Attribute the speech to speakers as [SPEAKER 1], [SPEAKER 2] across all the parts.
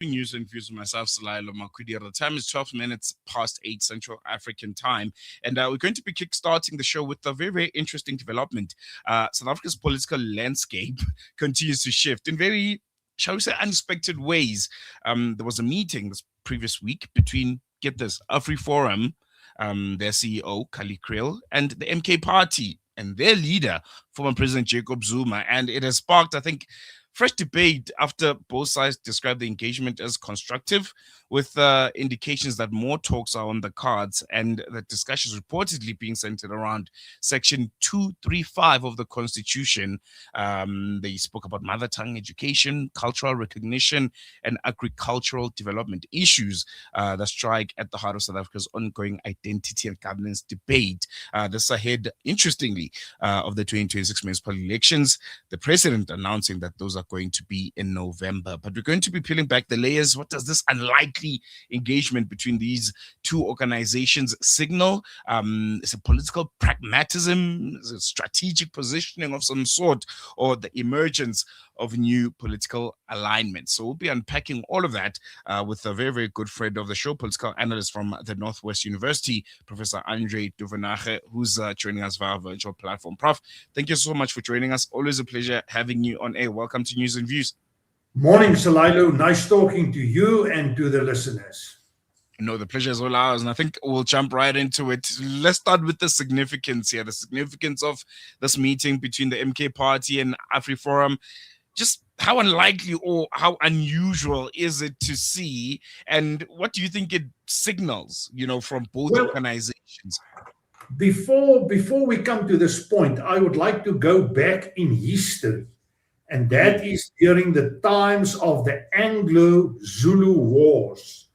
[SPEAKER 1] News and views with myself, Salailo Makudir. The time is 12 minutes past 8 Central African time. And we're going to be kickstarting the show with a very, very interesting development. South Africa's political landscape continues to shift in very, shall we say, unexpected ways. There was a meeting this previous week between, get this, Afriforum, their CEO, Kali Kriel, and the MK party and their leader, former President Jacob Zuma. And it has sparked, I think, fresh debate after both sides described the engagement as constructive, with indications that more talks are on the cards, and that discussions reportedly being centered around Section 235 of the Constitution. They spoke about mother tongue education, cultural recognition, and agricultural development issues that strike at the heart of South Africa's ongoing identity and governance debate. This ahead, interestingly, of the 2026 municipal elections, the president announcing that those are going to be in November. But we're going to be peeling back the layers. What does this unlikely engagement between these two organizations signal? Is it political pragmatism? Is it strategic positioning of some sort, or the emergence of new political alignments? So we'll be unpacking all of that with a very, very good friend of the show, political analyst from the Northwest University, Professor André Duvenage, who's joining us via our virtual platform. Prof, thank you so much for joining us. Always a pleasure having you on air. Welcome to News and Views.
[SPEAKER 2] Morning, Salailo. Nice talking to you and to the listeners.
[SPEAKER 1] No, the pleasure is all ours, and I think we'll jump right into it. Let's start with the significance here, the significance of this meeting between the MK party and Afriforum. Just how unlikely or how unusual is it to see, and what do you think it signals, from both organizations?
[SPEAKER 2] Before we come to this point, I would like to go back in history, and that is during the times of the Anglo-Zulu Wars.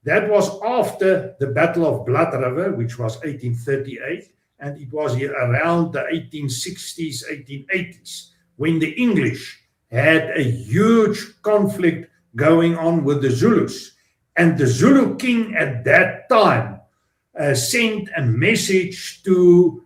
[SPEAKER 2] That was after the Battle of Blood River, which was 1838, and it was around the 1860s, 1880s, when the English had a huge conflict going on with the Zulus. And the Zulu king at that time sent a message to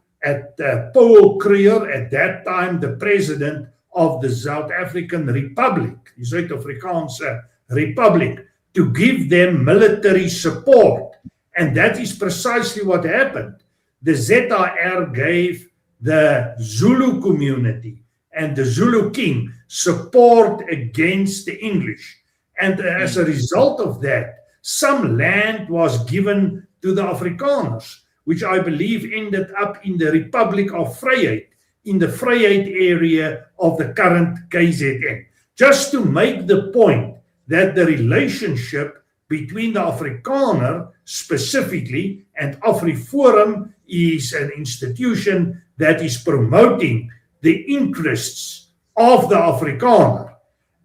[SPEAKER 2] Paul Kruger, at that time the president of the South African Republic, the Suid-Afrikaanse Republic, to give them military support. And that is precisely what happened. The ZAR gave the Zulu community and the Zulu king support against the English. And as a result of that, some land was given to the Afrikaners, which I believe ended up in the Republic of Vryheid, in the Vryheid area of the current KZN. Just to make the point that the relationship between the Afrikaner specifically and Afriforum is an institution that is promoting the interests of the Afrikaner.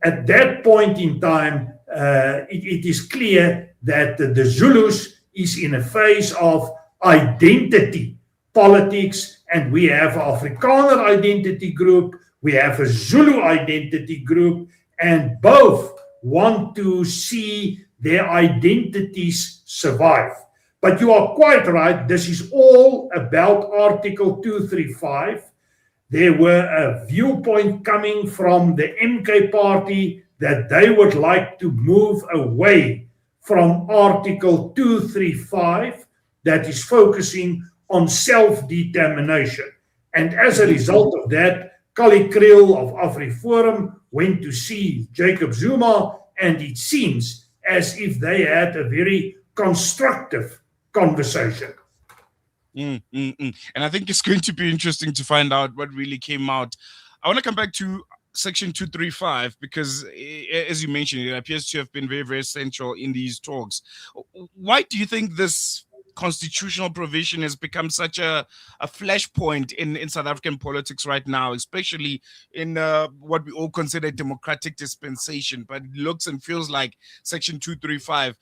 [SPEAKER 2] At that point in time, it is clear that the Zulus is in a phase of identity politics, and we have an Afrikaner identity group, we have a Zulu identity group, and both want to see their identities survive. But you are quite right, this is all about Article 235. There were a viewpoint coming from the MK party that they would like to move away from Article 235 that is focusing on self-determination. And as a result of that, Kali Kriel of Afriforum went to see Jacob Zuma, and it seems as if they had a very constructive conversation.
[SPEAKER 1] And I think it's going to be interesting to find out what really came out. I want to come back to Section 235 because, as you mentioned, it appears to have been very, very central in these talks. Why do you think this constitutional provision has become such a flashpoint in South African politics right now, especially in what we all consider democratic dispensation? But it looks and feels like Section 235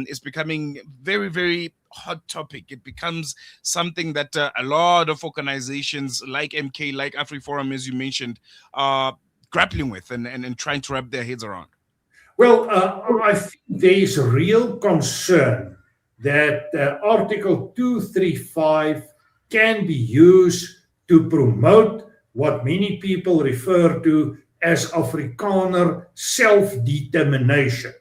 [SPEAKER 1] is becoming very, very hot topic. It becomes something that a lot of organizations like MK, like Afriforum, as you mentioned, are grappling with and trying to wrap their heads around.
[SPEAKER 2] Well, I think there is real concern that Article 235 can be used to promote what many people refer to as Afrikaner self-determination.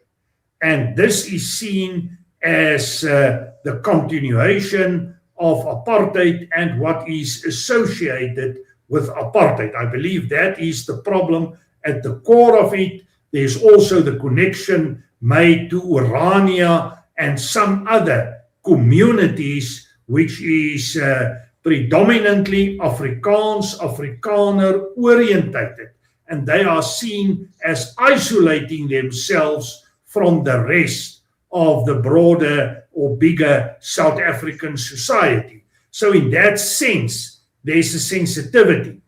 [SPEAKER 2] And this is seen as the continuation of apartheid and what is associated with apartheid. I believe that is the problem at the core of it. There's also the connection made to Orania and some other communities, which is predominantly Afrikaans, Afrikaner orientated. And they are seen as isolating themselves from the rest of the broader or bigger South African society. So in that sense, there's a sensitivity.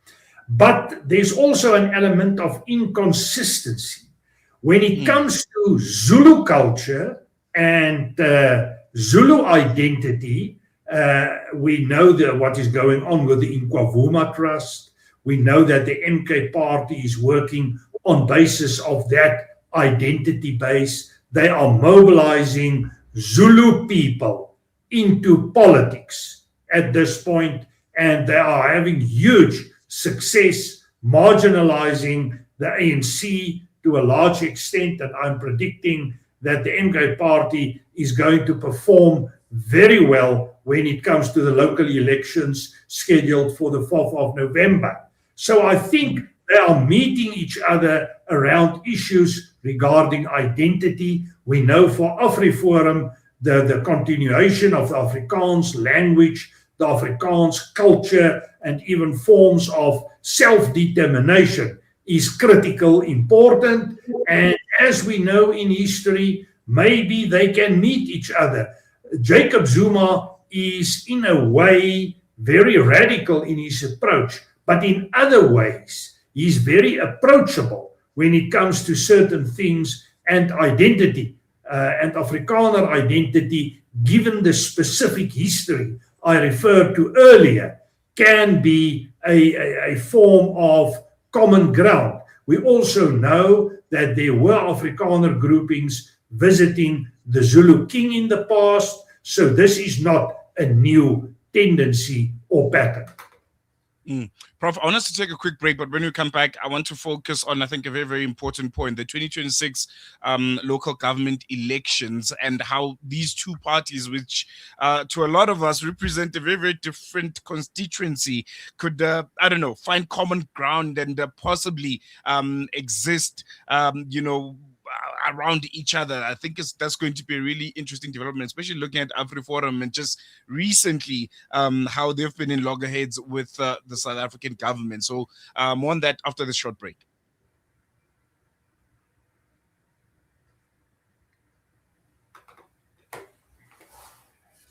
[SPEAKER 2] But there's also an element of inconsistency. When it comes to Zulu culture and Zulu identity, we know what is going on with the Nkwavuma Trust. We know that the MK Party is working on basis of that identity base. They are mobilizing Zulu people into politics at this point, and they are having huge success marginalizing the ANC to a large extent, and I'm predicting that the MK Party is going to perform very well when it comes to the local elections scheduled for the 4th of November. So I think they are meeting each other around issues regarding identity. We know for Afriforum, the continuation of the Afrikaans language, the Afrikaans culture, and even forms of self-determination is critical, important. And as we know in history, maybe they can meet each other. Jacob Zuma is in a way very radical in his approach, but in other ways, he's very approachable when it comes to certain things and identity and Afrikaner identity, given the specific history I referred to earlier, can be a form of common ground. We also know that there were Afrikaner groupings visiting the Zulu king in the past, so this is not a new tendency or pattern.
[SPEAKER 1] Prof, I want us to take a quick break, but when we come back, I want to focus on, I think, a very, very important point, the 2026 local government elections and how these two parties, which to a lot of us represent a very, very different constituency, could, find common ground and possibly exist, around each other. I think that's going to be a really interesting development, especially looking at Afriforum and just recently how they've been in loggerheads with the South African government. So more on that after the short break.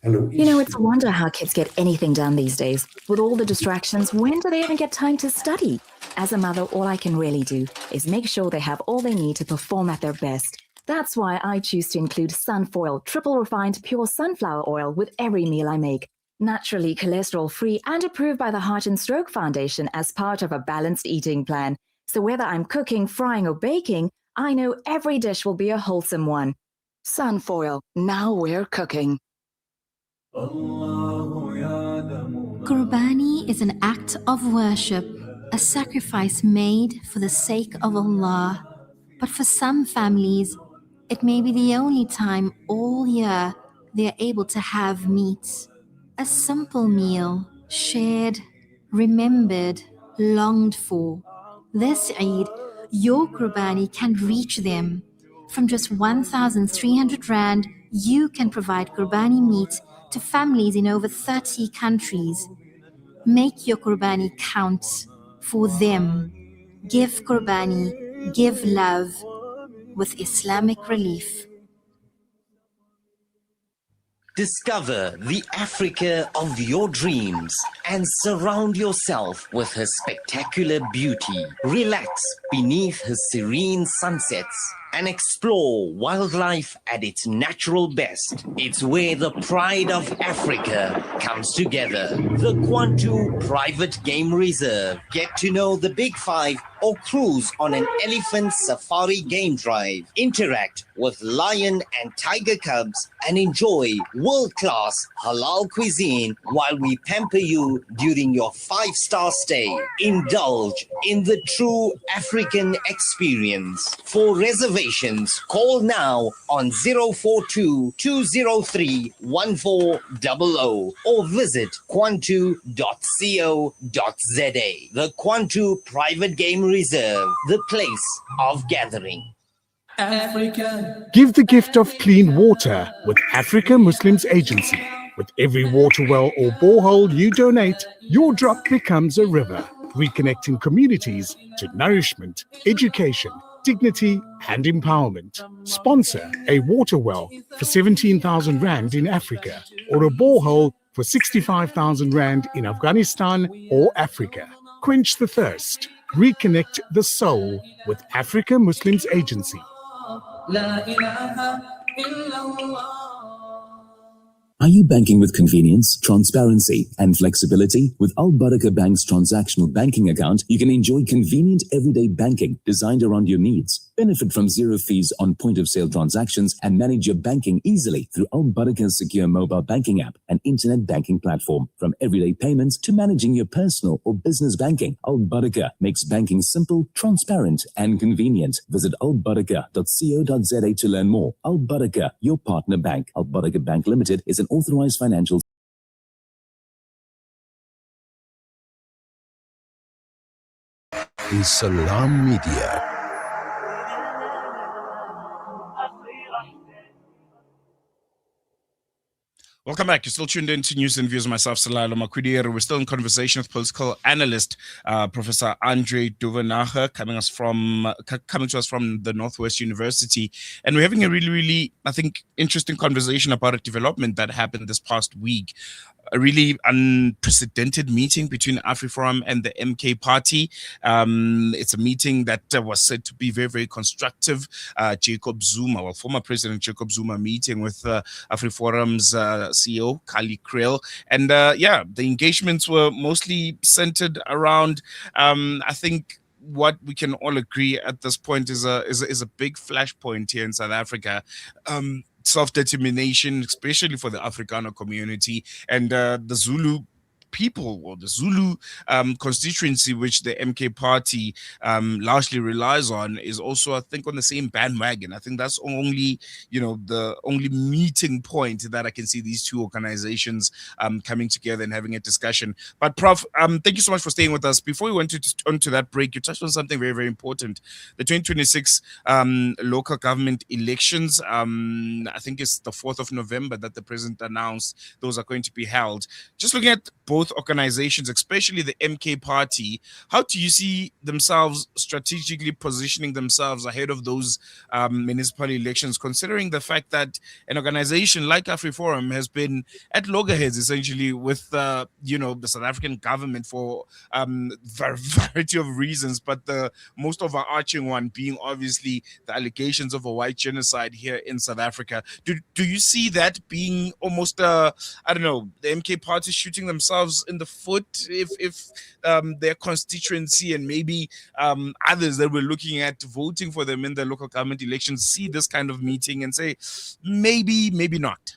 [SPEAKER 2] Hello.
[SPEAKER 3] It's a wonder how kids get anything done these days. With all the distractions, when do they even get time to study? As a mother, all I can really do is make sure they have all they need to perform at their best. That's why I choose to include Sunfoil, triple refined pure sunflower oil with every meal I make. Naturally cholesterol-free and approved by the Heart and Stroke Foundation as part of a balanced eating plan. So whether I'm cooking, frying or baking, I know every dish will be a wholesome one. Sunfoil, now we're cooking.
[SPEAKER 4] Qurbani is an act of worship, a sacrifice made for the sake of Allah. But for some families, it may be the only time all year they are able to have meat. A simple meal, shared, remembered, longed for. This Eid, your Qurbani can reach them. From just 1,300 Rand, you can provide Qurbani meat to families in over 30 countries. Make your Qurbani count for them. Give Qurbani, give love with Islamic Relief.
[SPEAKER 5] Discover the Africa of your dreams and surround yourself with her spectacular beauty. Relax beneath her serene sunsets and explore wildlife at its natural best. It's where the pride of Africa comes together. The Kwantu Private Game Reserve. Get to know the Big Five or cruise on an elephant safari game drive. Interact with lion and tiger cubs and enjoy world-class halal cuisine while we pamper you during your 5-star stay. Indulge in the true African experience. For reservations, reservations. Call now on 042 203 1400 or visit kwantu.co.za. The Kwantu Private Game Reserve, the place of gathering.
[SPEAKER 6] Africa. Give the gift of clean water with Africa Muslims Agency. With every water well or borehole you donate, your drop becomes a river, reconnecting communities to nourishment, education, dignity and empowerment. Sponsor a water well for 17,000 Rand in Africa or a borehole for 65,000 Rand in Afghanistan or Africa. Quench the thirst. Reconnect the soul with Africa Muslims Agency.
[SPEAKER 7] Are you banking with convenience, transparency, and flexibility? With Al Baraka Bank's transactional banking account, you can enjoy convenient everyday banking designed around your needs. Benefit from zero fees on point-of-sale transactions and manage your banking easily through Al Baraka's secure mobile banking app and internet banking platform. From everyday payments to managing your personal or business banking, Al Baraka makes banking simple, transparent, and convenient. Visit albaraka.co.za to learn more. Al Baraka, your partner bank. Al Baraka Bank Limited is an authorized financial
[SPEAKER 8] is Salam Media.
[SPEAKER 1] Welcome back. You're still tuned in to News and Views. Myself, Salalo Makwidira. We're still in conversation with political analyst, Professor André Duvenage, coming to us from the Northwest University. And we're having a really, I think, interesting conversation about a development that happened this past week. A really unprecedented meeting between Afriforum and the MK party. It's a meeting that was said to be very, very constructive. Jacob Zuma, former President Jacob Zuma, meeting with Afriforum's CEO, Kali Kriel. And the engagements were mostly centered around, I think, what we can all agree at this point is a big flashpoint here in South Africa. Self-determination, especially for the Afrikaner community and the Zulu people, or the Zulu constituency, which the MK party largely relies on, is also, I think, on the same bandwagon. I think that's only, the only meeting point that I can see these two organizations coming together and having a discussion. But Prof, thank you so much for staying with us. Before we went onto that break, you touched on something very, very important. The 2026 local government elections, I think it's the 4th of November that the president announced those are going to be held. Just looking at both organizations, especially the MK party, how do you see themselves strategically positioning themselves ahead of those municipal elections, considering the fact that an organization like Afriforum has been at loggerheads essentially with the South African government for a variety of reasons, but the most overarching one being obviously the allegations of a white genocide here in South Africa. Do you see that being almost the MK party shooting themselves in the foot if their constituency and maybe others that were looking at voting for them in the local government elections see this kind of meeting and say maybe not?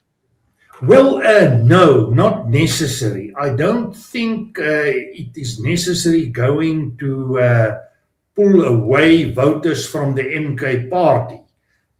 [SPEAKER 2] Well, no, not necessary. I don't think it is necessary going to pull away voters from the MK party.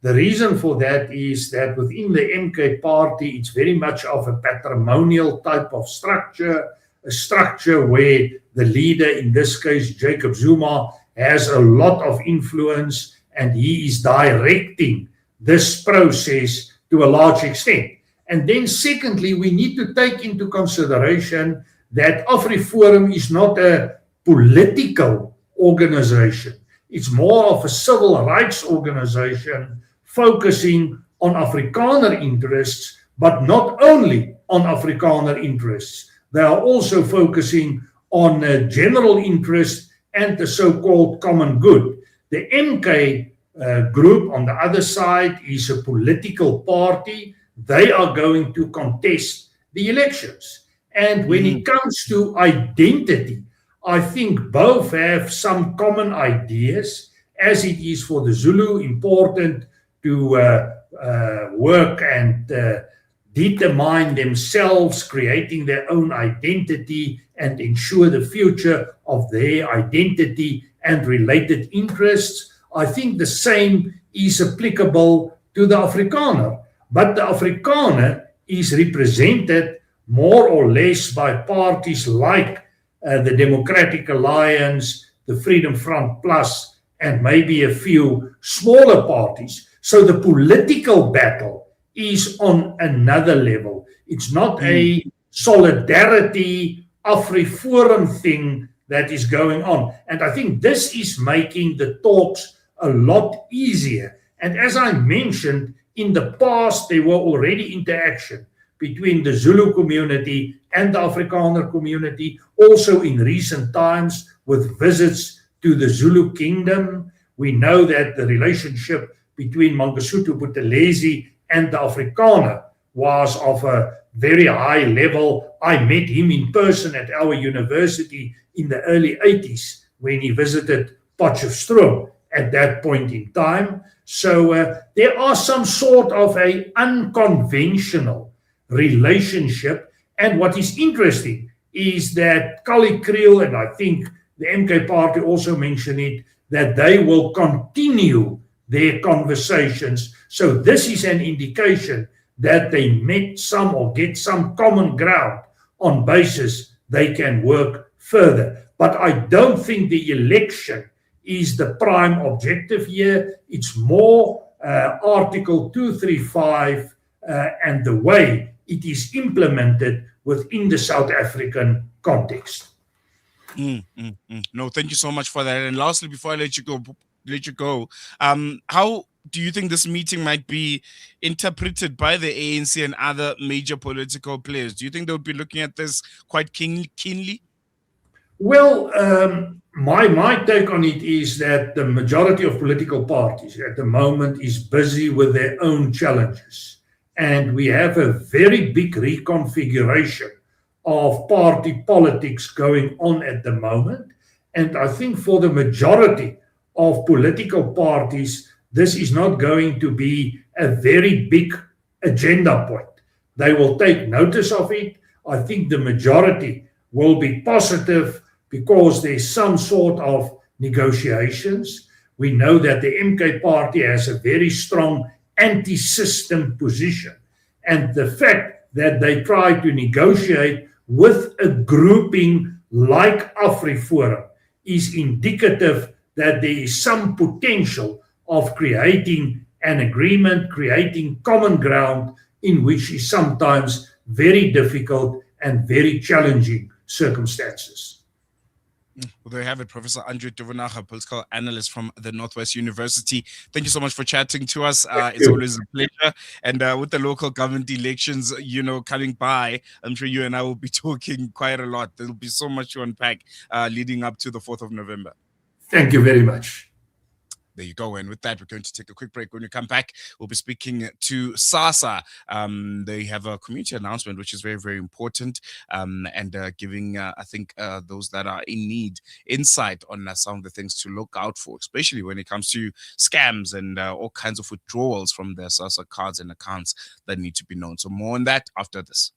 [SPEAKER 2] The reason for that is that within the MK party, it's very much of a patrimonial type of structure, a structure where the leader, in this case, Jacob Zuma, has a lot of influence and he is directing this process to a large extent. And then secondly, we need to take into consideration that Afriforum is not a political organization. It's more of a civil rights organization focusing on Afrikaner interests, but not only on Afrikaner interests. They are also focusing on general interest and the so-called common good. The MK group on the other side is a political party. They are going to contest the elections. And when it comes to identity, I think both have some common ideas, as it is for the Zulu important to work and determine themselves, creating their own identity and ensure the future of their identity and related interests. I think the same is applicable to the Afrikaner. But the Afrikaner is represented more or less by parties like the Democratic Alliance, the Freedom Front Plus, and maybe a few smaller parties. So the political battle is on another level. It's not a solidarity Afriforum thing that is going on. And I think this is making the talks a lot easier. And as I mentioned, in the past, there were already interaction between the Zulu community and the Afrikaner community, also in recent times with visits to the Zulu kingdom. We know that the relationship between Mangosuthu Buthelezi and the Afrikaner was of a very high level. I met him in person at our university in the early 80s when he visited Potchefstroom at that point in time. So there are some sort of a unconventional relationship. And what is interesting is that Kali Kriel, and I think the MK party also mentioned it, that they will continue their conversations. So this is an indication that they met some or get some common ground on basis they can work further. But I don't think the election is the prime objective here. It's more Article 235 and the way it is implemented within the South African context.
[SPEAKER 1] No, thank you so much for that. And lastly, before I let you go, how do you think this meeting might be interpreted by the ANC and other major political players? Do you think they'll be looking at this quite keenly?
[SPEAKER 2] Well, my take on it is that the majority of political parties at the moment is busy with their own challenges. And we have a very big reconfiguration of party politics going on at the moment. And I think for the majority of political parties, this is not going to be a very big agenda point. They will take notice of it. I think the majority will be positive because there's some sort of negotiations. We know that the MK party has a very strong anti-system position. And the fact that they try to negotiate with a grouping like Afriforum is indicative that there is some potential of creating an agreement, creating common ground in which is sometimes very difficult and very challenging circumstances.
[SPEAKER 1] Well, there you have it, Professor André Duvenage, a political analyst from the Northwest University. Thank you so much for chatting to us. It's always a pleasure. And with the local government elections, coming by, I'm sure you and I will be talking quite a lot. There'll be so much to unpack leading up to the 4th of November.
[SPEAKER 2] Thank you very much.
[SPEAKER 1] There you go. And with that, we're going to take a quick break. When we come back, we'll be speaking to SASA. They have a community announcement, which is very, very important, and giving, I think, those that are in need insight on some of the things to look out for, especially when it comes to scams and all kinds of withdrawals from their SASA cards and accounts that need to be known. So more on that after this.